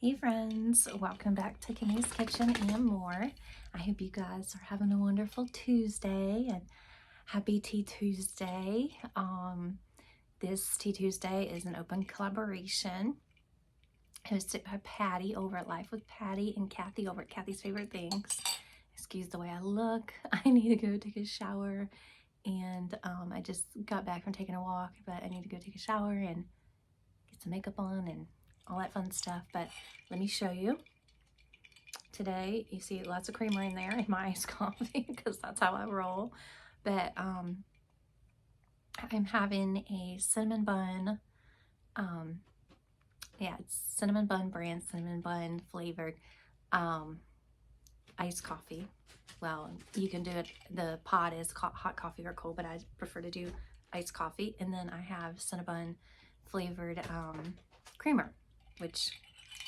Hey friends, welcome back to Kimmy's Kitchen and more. I hope you guys are having a wonderful Tuesday and happy Tea Tuesday. This Tea Tuesday is an open collaboration hosted by Patty over at Life with Patty and Kathy over at Kathy's Favorite Things. Excuse the way I look. I need to go take a shower and I just got back from taking a walk, but I need to go take a shower and get some makeup on and all that fun stuff. But let me show you. Today, you see lots of creamer in there in my iced coffee because that's how I roll. But I'm having a cinnamon bun. Yeah, it's cinnamon bun brand, cinnamon bun flavored iced coffee. Well, you can do it. The pot is hot coffee or cold, but I prefer to do iced coffee. And then I have cinnamon flavored creamer, which,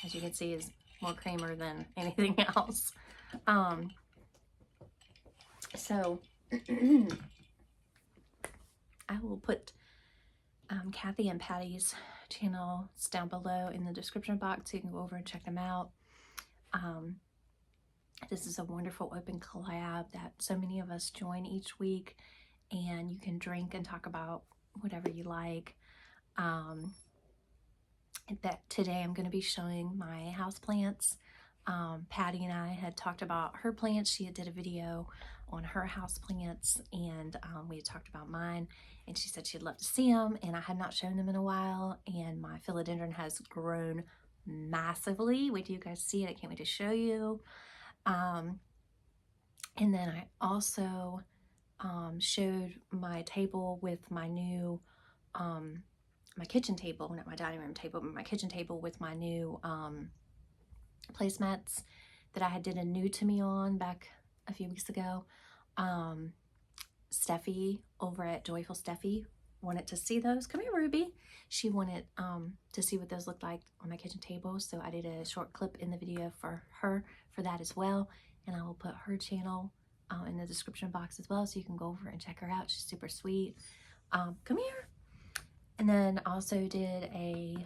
as you can see, is more creamer than anything else. So I will put Kathy and Patty's channels down below in the description box so you can go over and check them out. This is a wonderful open collab that so many of us join each week, and you can drink and talk about whatever you like. That today I'm going to be showing my house plants. Patty and I had talked about her plants. She did a video on her house plants, and we had talked about mine, and she said she'd love to see them, and I had not shown them in a while, and my philodendron has grown massively. Wait till you guys see it. I can't wait to show you. And then I also showed my table with my new my kitchen table, not my dining room table, but my kitchen table with my new placemats that I had did a new to me on back a few weeks ago. Steffi over at Joyful Steffi wanted to see those. Come here, Ruby. She wanted to see what those looked like on my kitchen table, so I did a short clip in the video for her for that as well, and I will put her channel in the description box as well, so you can go over and check her out. She's super sweet. Come here. And then also did a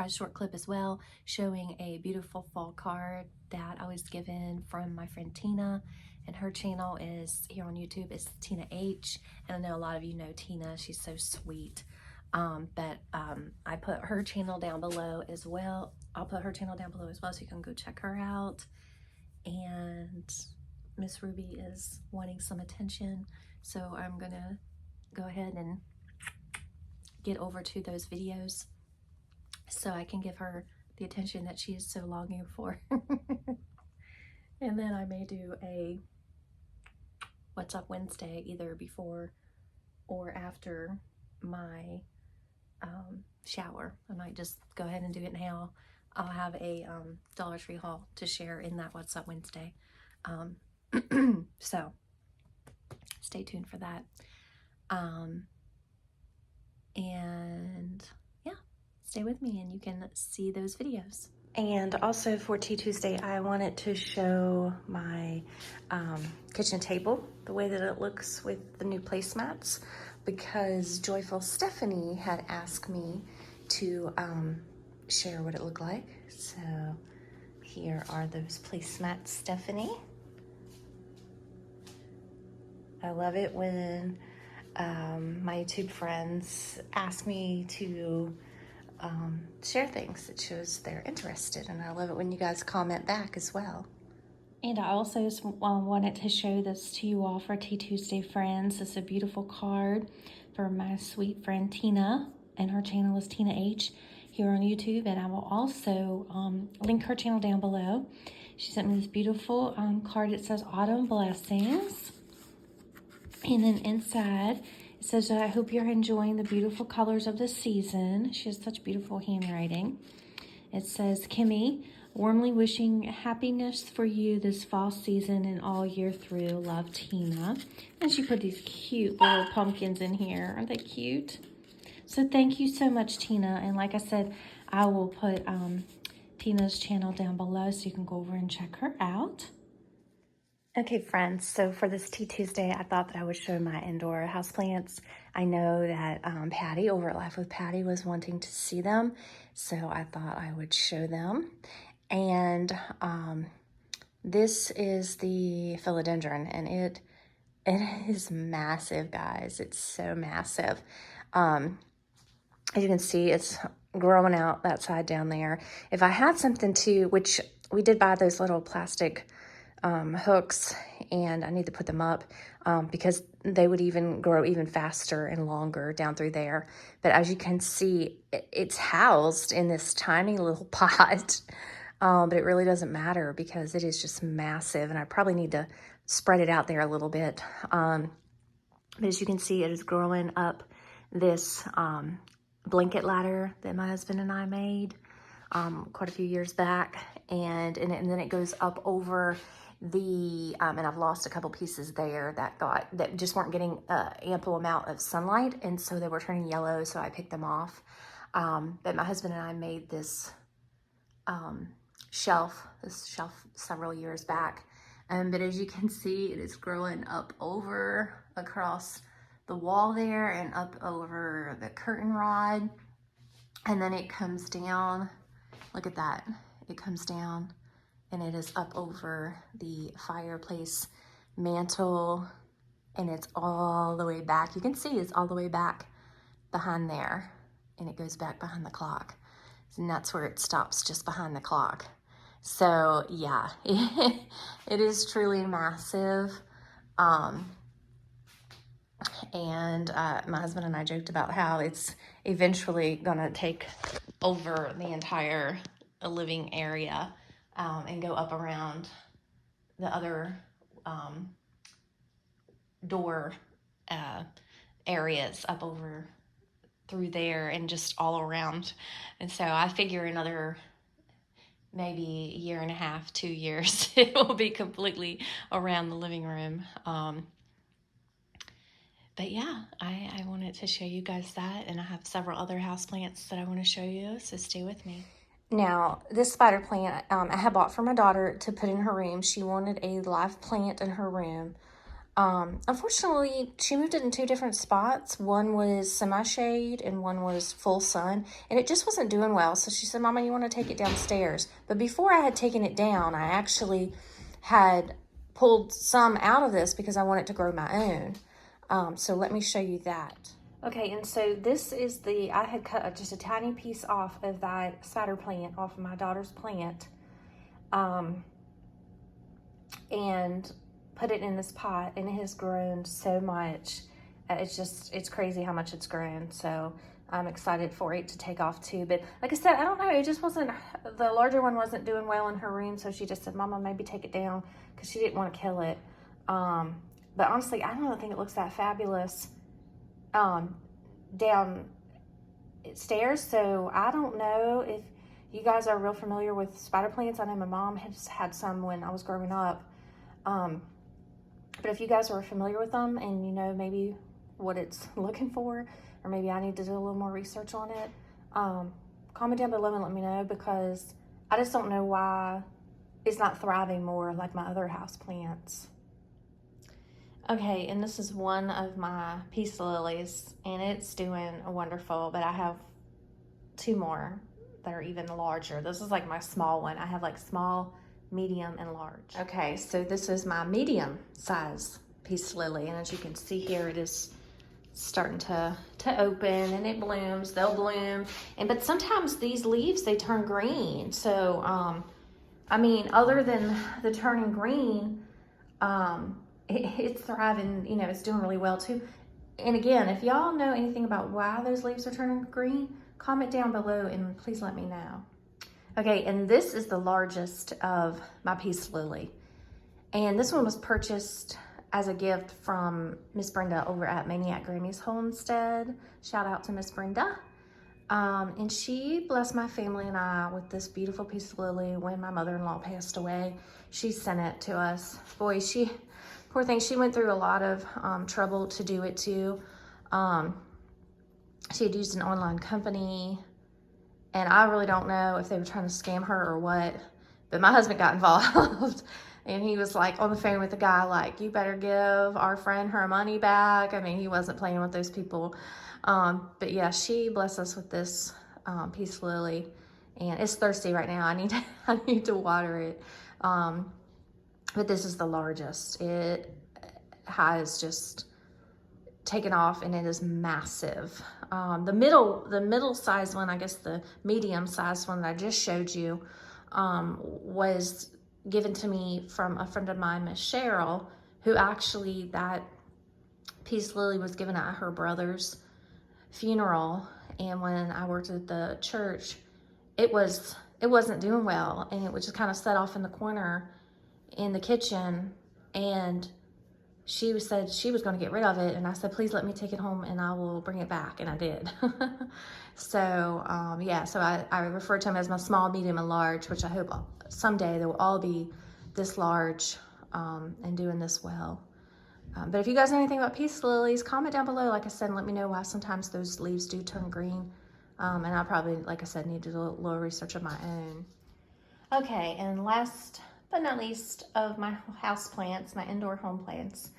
short clip as well showing a beautiful fall card that I was given from my friend Tina, and her channel is here on YouTube is Tina H, and I know a lot of you know Tina. She's so sweet. But I put her channel down below as well. I'll put her channel down below as well so you can go check her out. And Miss Ruby is wanting some attention, so I'm gonna go ahead and get over to those videos so I can give her the attention that she is so longing for. And then I may do a What's Up Wednesday either before or after my shower. I might just go ahead and do it now. I'll have a Dollar Tree haul to share in that What's Up Wednesday. So stay tuned for that. And yeah, stay with me and you can see those videos. And also for Tea Tuesday, I wanted to show my kitchen table, the way that it looks with the new placemats, because Joyful Stephanie had asked me to share what it looked like. So here are those placemats, Stephanie. I love it when my YouTube friends ask me to share things. It shows they're interested, and I love it when you guys comment back as well. And I also wanted to show this to you all for Tea Tuesday friends. It's a beautiful card for my sweet friend Tina, and her channel is Tina H here on YouTube, and I will also link her channel down below. She sent me this beautiful card. It says Autumn Blessings, and then inside it says, I hope you're enjoying the beautiful colors of the season. She has such beautiful handwriting. It says, Kimmy, warmly wishing happiness for you this fall season and all year through. Love, Tina. And she put these cute little pumpkins in here. Aren't they cute? So thank you so much, Tina. And like I said, I will put Tina's channel down below so you can go over and check her out. Okay, friends, so for this Tea Tuesday, I thought that I would show my indoor houseplants. I know that Patti over at Life with Patti was wanting to see them, so I thought I would show them. And this is the philodendron, and it is massive, guys. It's so massive. As you can see, it's growing out that side down there. If I had something to, which we did buy those little plastic hooks, and I need to put them up because they would even grow even faster and longer down through there. But as you can see, it's housed in this tiny little pot, but it really doesn't matter because it is just massive, and I probably need to spread it out there a little bit. But as you can see, it is growing up this blanket ladder that my husband and I made quite a few years back, and then it goes up over the and I've lost a couple pieces there that just weren't getting ample amount of sunlight, and so they were turning yellow, so I picked them off. But my husband and I made this shelf several years back, but as you can see, it is growing up over across the wall there and up over the curtain rod, and then it comes down. Look at that. It comes down and it is up over the fireplace mantle, and it's all the way back. You can see it's all the way back behind there, and it goes back behind the clock. And that's where it stops, just behind the clock. So yeah, it is truly massive. And my husband and I joked about how it's eventually gonna take over the entire living area and go up around the other door areas up over through there and just all around. And so I figure another maybe year and a half, 2 years, it will be completely around the living room. But yeah, I wanted to show you guys that, and I have several other houseplants that I want to show you, so stay with me. Now, this spider plant I had bought for my daughter to put in her room. She wanted a live plant in her room. Unfortunately, she moved it in 2 different spots. One was semi-shade and one was full sun, and it just wasn't doing well. So she said, Mama, you want to take it downstairs? But before I had taken it down, I actually had pulled some out of this because I wanted to grow my own. So let me show you that. Okay, and so this is I had cut just a tiny piece off of that spider plant, off of my daughter's plant, and put it in this pot, and it has grown so much. It's crazy how much it's grown. So I'm excited for it to take off too. But like I said, I don't know, it just wasn't, the larger one wasn't doing well in her room. So she just said, Mama, maybe take it down, because she didn't want to kill it. But honestly, I don't think it looks that fabulous downstairs. So I don't know if you guys are real familiar with spider plants. I know my mom has had some when I was growing up. But if you guys are familiar with them and you know maybe what it's looking for, or maybe I need to do a little more research on it, comment down below and let me know, because I just don't know why it's not thriving more like my other house plants. Okay, and this is one of my peace lilies, and it's doing wonderful, but I have 2 more that are even larger. This is like my small one. I have like small, medium, and large. Okay, so this is my medium size peace lily, and as you can see here, it is starting to open, and it blooms. They'll bloom, but sometimes these leaves, they turn green. So I mean, other than the turning green, it's thriving, you know, it's doing really well too. And again, if y'all know anything about why those leaves are turning green, comment down below and please let me know. Okay, and this is the largest of my peace lily. And this one was purchased as a gift from Miss Brenda over at Maniac Grammy's Homestead. Shout out to Miss Brenda. And she blessed my family and I with this beautiful peace lily when my mother-in-law passed away. She sent it to us. Boy, poor thing, she went through a lot of trouble to do it too. She had used an online company, and I really don't know if they were trying to scam her or what, but my husband got involved And he was like on the phone with the guy, like, you better give our friend her money back. I mean, he wasn't playing with those people. But yeah, she blessed us with this peace lily, and it's thirsty right now. I need to water it. But this is the largest. It has just taken off, and it is massive. The middle size one, I guess the medium size one that I just showed you, was given to me from a friend of mine, Miss Cheryl, who actually, that peace lily was given at her brother's funeral. And when I worked at the church, it wasn't doing well, and it would just kind of set off in the corner in the kitchen. And she said she was going to get rid of it, and I said, please let me take it home and I will bring it back, and I did. So yeah, so I refer to them as my small, medium, and large, which I hope someday they will all be this large and doing this well. But if you guys know anything about peace lilies, comment down below, like I said, and let me know why sometimes those leaves do turn green. And I'll probably, like I said, need to do a little research of my own. Okay, and last but not least of my house plants, my indoor home plants,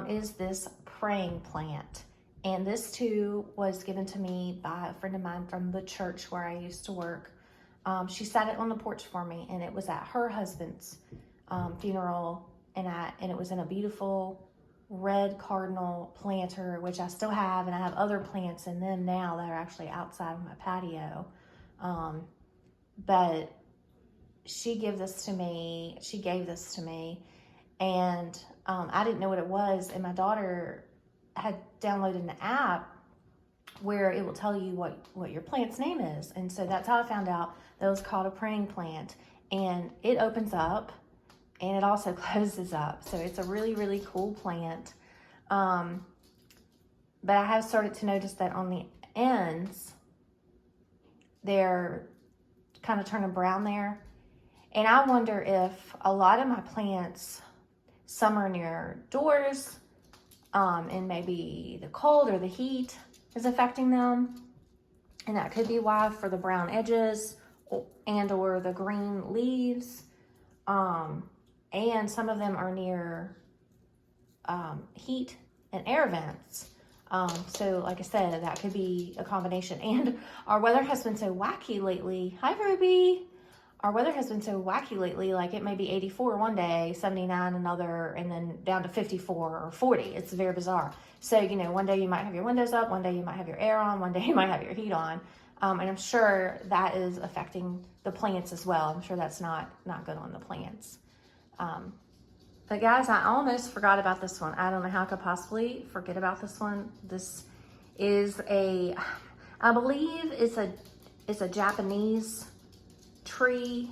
is this praying plant. And this too was given to me by a friend of mine from the church where I used to work. She sat it on the porch for me, and it was at her husband's funeral, and it was in a beautiful red cardinal planter, which I still have, and I have other plants in them now that are actually outside of my patio. But she gave this to me, and I didn't know what it was, and my daughter had downloaded an app where it will tell you what your plant's name is. And so that's how I found out that it was called a praying plant. And it opens up and it also closes up. So it's a really, really cool plant. But I have started to notice that on the ends, they're kind of turning brown there. And I wonder if a lot of my plants, some are near doors, and maybe the cold or the heat is affecting them. And that could be why, for the brown edges and or the green leaves. And some of them are near heat and air vents. So like I said, that could be a combination. And our weather has been so wacky lately. Hi, Ruby. Our weather has been so wacky lately. Like, it may be 84 one day, 79 another, and then down to 54 or 40. It's very bizarre. So, you know, one day you might have your windows up, one day you might have your air on, one day you might have your heat on. And I'm sure that is affecting the plants as well. I'm sure that's not good on the plants. But guys, I almost forgot about this one. I don't know how I could possibly forget about this one. This is I believe it's a Japanese tree,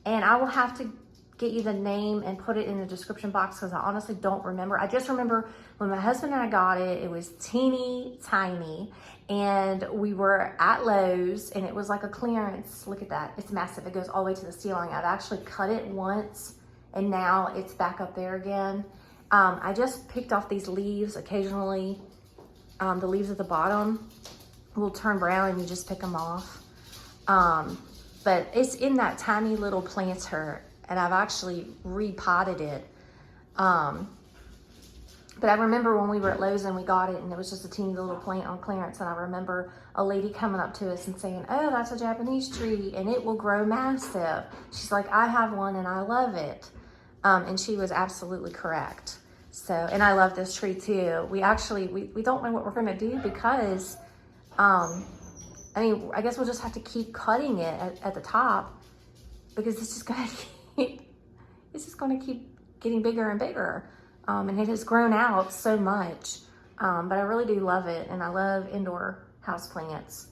and I will have to get you the name and put it in the description box because I honestly don't remember. I just remember when my husband and I got it, it was teeny tiny, and we were at Lowe's, and it was like a clearance. Look at that. It's massive. It goes all the way to the ceiling. I've actually cut it once, and now it's back up there again. I just picked off these leaves occasionally. The leaves at the bottom will turn brown and you just pick them off. But it's in that tiny little planter, and I've actually repotted it. But I remember when we were at Lowe's and we got it, and it was just a teeny little plant on clearance, and I remember a lady coming up to us and saying, oh, that's a Japanese tree and it will grow massive. She's like, I have one and I love it. And she was absolutely correct. So, and I love this tree too. We actually, we don't know what we're gonna do because, I mean, I guess we'll just have to keep cutting it at the top because it's just gonna keep getting bigger and bigger. And it has grown out so much. But I really do love it, and I love indoor houseplants.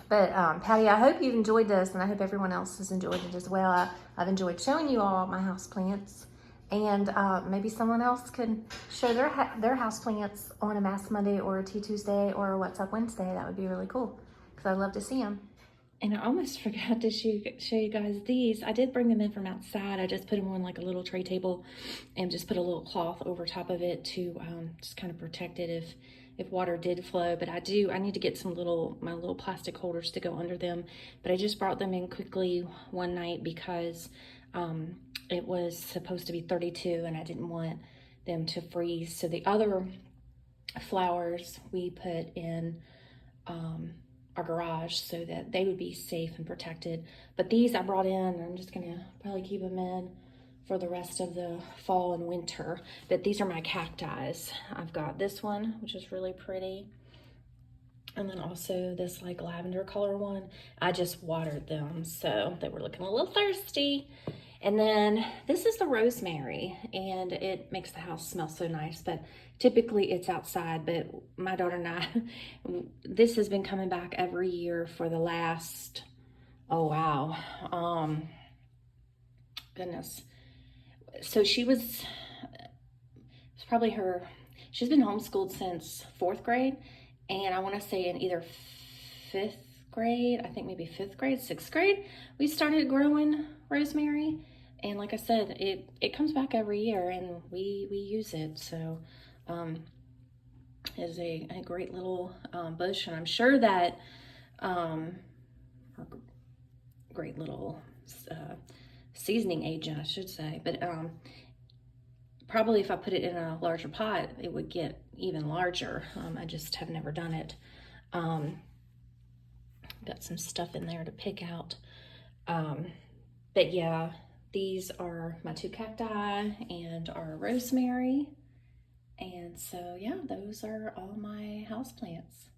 Patty, I hope you've enjoyed this, and I hope everyone else has enjoyed it as well. I've enjoyed showing you all my houseplants, and maybe someone else can show their houseplants on a Mass Monday or a Tea Tuesday or a What's Up Wednesday. That would be really cool because I'd love to see them. And I almost forgot to show you guys these. I did bring them in from outside. I just put them on like a little tray table and just put a little cloth over top of it to just kind of protect it if water did flow. But I need to get my little plastic holders to go under them. But I just brought them in quickly one night because It was supposed to be 32 and I didn't want them to freeze. So the other flowers we put in our garage so that they would be safe and protected. But these I brought in, and I'm just gonna probably keep them in for the rest of the fall and winter. But these are my cacti. I've got this one, which is really pretty. And then also this like lavender color one. I just watered them, so they were looking a little thirsty. And then this is the rosemary, and it makes the house smell so nice, but typically it's outside. But my daughter and I, this has been coming back every year for the last, oh wow, goodness. So it's probably she's been homeschooled since 4th grade, and I want to say in either 5th grade, I think maybe 5th grade, 6th grade, we started growing rosemary. And like I said, it comes back every year, and we use it. So it is a great little bush, and I'm sure that great little seasoning agent, I should say. But probably if I put it in a larger pot, it would get even larger. I just have never done it. Got some stuff in there to pick out. But yeah, these are my 2 cacti and our rosemary. And so yeah, those are all my houseplants.